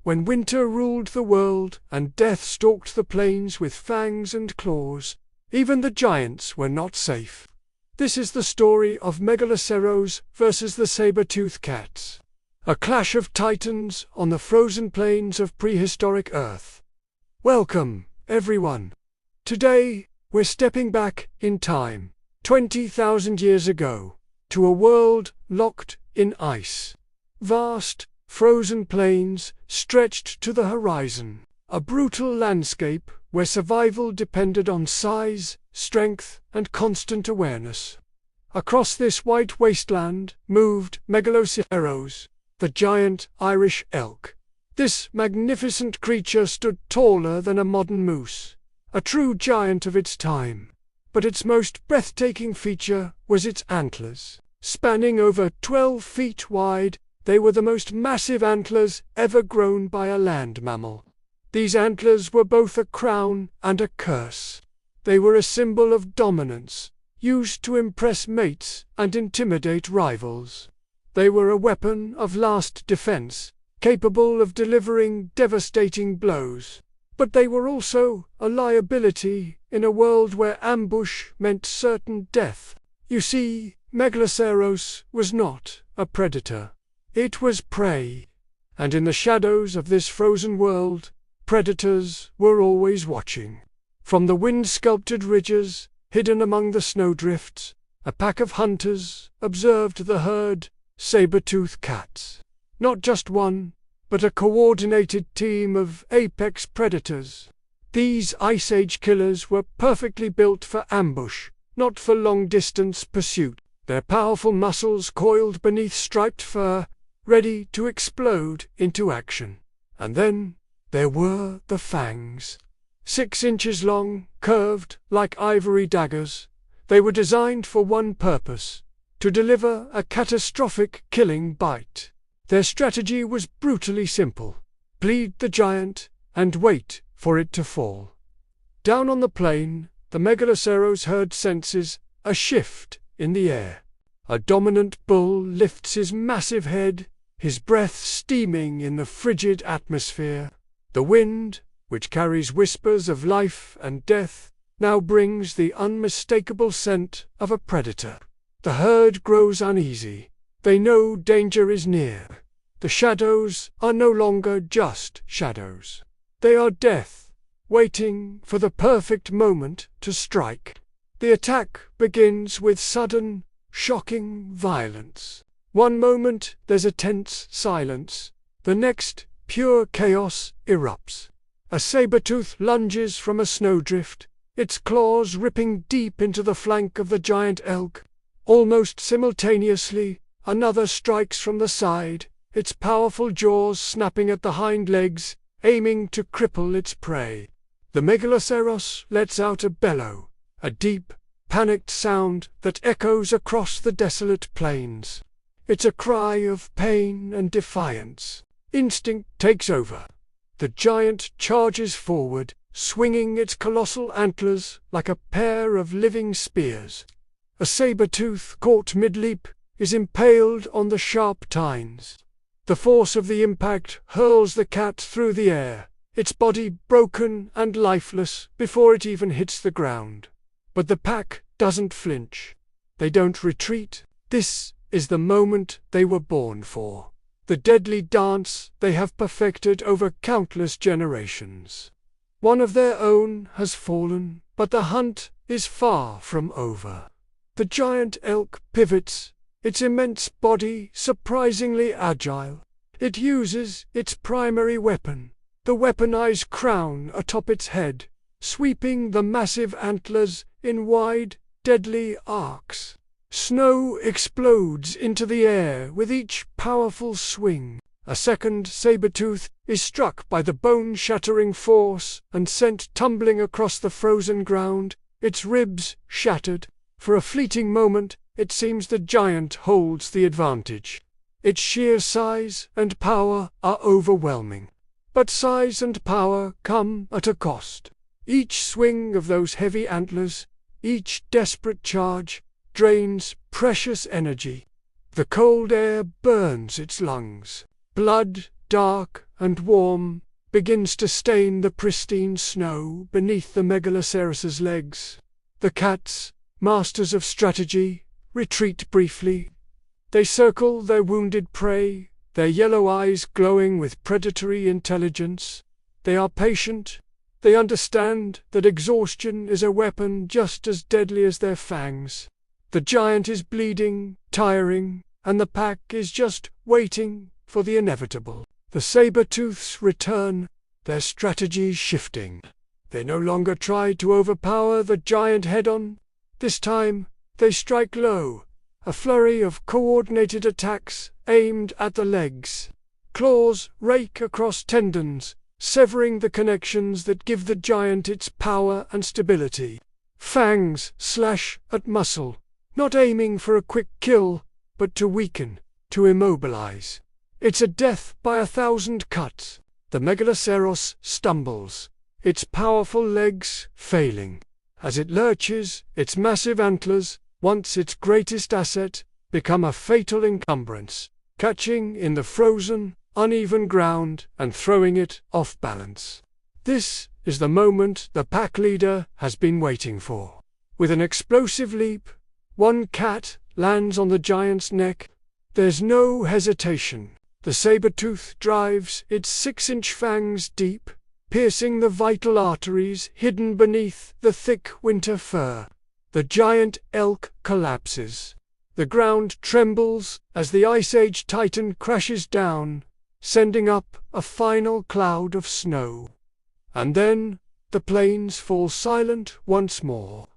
when winter ruled the world and death stalked the plains with fangs and claws, even the giants were not safe. This is the story of Megaloceros versus the saber-toothed cats, a clash of titans on the frozen plains of prehistoric Earth. Welcome, everyone. Today, we're stepping back in time, 20,000 years ago, to a world locked in ice. Vast, frozen plains stretched to the horizon, a brutal landscape where survival depended on size, strength, and constant awareness. Across this white wasteland moved Megaloceros, the giant Irish elk. This magnificent creature stood taller than a modern moose, a true giant of its time. But its most breathtaking feature was its antlers. Spanning over 12 feet wide, they were the most massive antlers ever grown by a land mammal. These antlers were both a crown and a curse. They were a symbol of dominance, used to impress mates and intimidate rivals. They were a weapon of last defense, capable of delivering devastating blows. But they were also a liability in a world where ambush meant certain death. You see, Megaloceros was not a predator. It was prey. And in the shadows of this frozen world, predators were always watching. From the wind-sculpted ridges, hidden among the snowdrifts, a pack of hunters observed the herd, saber-toothed cats. Not just one, but a coordinated team of apex predators. These Ice Age killers were perfectly built for ambush, not for long-distance pursuit. Their powerful muscles coiled beneath striped fur, ready to explode into action. And then there were the fangs. 6 inches long, curved like ivory daggers, they were designed for one purpose: to deliver a catastrophic killing bite. Their strategy was brutally simple: bleed the giant and wait for it to fall. Down on the plain, the Megaloceros herd senses a shift in the air. A dominant bull lifts his massive head, his breath steaming in the frigid atmosphere. The wind, which carries whispers of life and death, now brings the unmistakable scent of a predator. The herd grows uneasy. They know danger is near. The shadows are no longer just shadows. They are death, waiting for the perfect moment to strike. The attack begins with sudden, shocking violence. One moment there's a tense silence, the next pure chaos erupts. A saber-tooth lunges from a snowdrift, its claws ripping deep into the flank of the giant elk. Almost simultaneously, another strikes from the side, its powerful jaws snapping at the hind legs, aiming to cripple its prey. The Megaloceros lets out a bellow, a deep, panicked sound that echoes across the desolate plains. It's a cry of pain and defiance. Instinct takes over. The giant charges forward, swinging its colossal antlers like a pair of living spears. A saber-tooth caught mid-leap is impaled on the sharp tines. The force of the impact hurls the cat through the air, its body broken and lifeless before it even hits the ground. But the pack doesn't flinch. They don't retreat. This is the moment they were born for. The deadly dance they have perfected over countless generations. One of their own has fallen, but the hunt is far from over. The giant elk pivots, its immense body surprisingly agile. It uses its primary weapon, the weaponized crown atop its head, sweeping the massive antlers in wide, deadly arcs. Snow explodes into the air with each powerful swing. A second saber-tooth is struck by the bone-shattering force and sent tumbling across the frozen ground, its ribs shattered. For a fleeting moment, it seems the giant holds the advantage. Its sheer size and power are overwhelming. But size and power come at a cost. Each swing of those heavy antlers, each desperate charge, drains precious energy. The cold air burns its lungs. Blood, dark and warm, begins to stain the pristine snow beneath the Megaloceros's legs. The cats, masters of strategy, retreat briefly. They circle their wounded prey, their yellow eyes glowing with predatory intelligence. They are patient. They understand that exhaustion is a weapon just as deadly as their fangs. The giant is bleeding, tiring, and the pack is just waiting for the inevitable. The saber-tooths return, their strategies shifting. They no longer try to overpower the giant head-on. This time, they strike low, a flurry of coordinated attacks aimed at the legs. Claws rake across tendons, severing the connections that give the giant its power and stability. Fangs slash at muscle, not aiming for a quick kill, but to weaken, to immobilize. It's a death by 1,000 cuts. The Megaloceros stumbles, its powerful legs failing. As it lurches, its massive antlers, once its greatest asset, become a fatal encumbrance, catching in the frozen, uneven ground and throwing it off balance. This is the moment the pack leader has been waiting for. With an explosive leap, one cat lands on the giant's neck. There's no hesitation. The saber-tooth drives its 6-inch fangs deep, piercing the vital arteries hidden beneath the thick winter fur. The giant elk collapses. The ground trembles as the Ice Age Titan crashes down, sending up a final cloud of snow. And then the plains fall silent once more.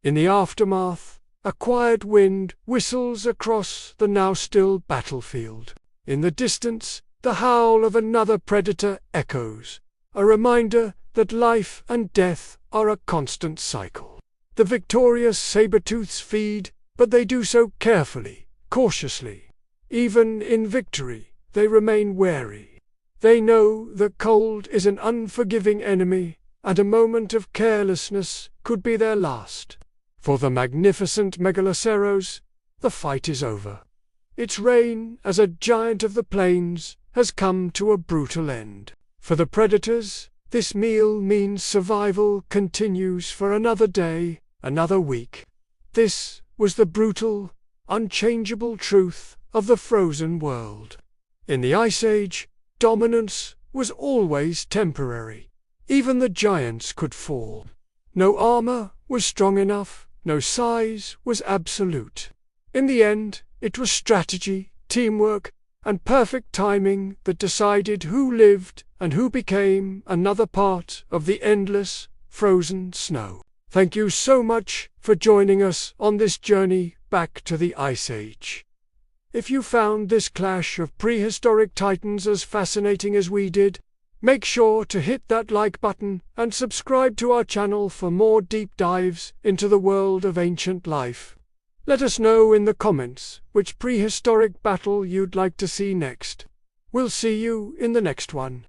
In the aftermath, a quiet wind whistles across the now still battlefield. In the distance, the howl of another predator echoes, a reminder that life and death are a constant cycle. The victorious saber-tooths feed, but they do so carefully, cautiously. Even in victory, they remain wary. They know that cold is an unforgiving enemy, and a moment of carelessness could be their last. For the magnificent Megaloceros, the fight is over. Its reign as a giant of the plains has come to a brutal end. For the predators, this meal means survival continues for another day, another week. This was the brutal, unchangeable truth of the frozen world. In the Ice Age, dominance was always temporary. Even the giants could fall. No armor was strong enough, no size was absolute. In the end, it was strategy, teamwork, and perfect timing that decided who lived and who became another part of the endless, frozen snow. Thank you so much for joining us on this journey back to the Ice Age. If you found this clash of prehistoric titans as fascinating as we did, make sure to hit that like button and subscribe to our channel for more deep dives into the world of ancient life. Let us know in the comments which prehistoric battle you'd like to see next. We'll see you in the next one.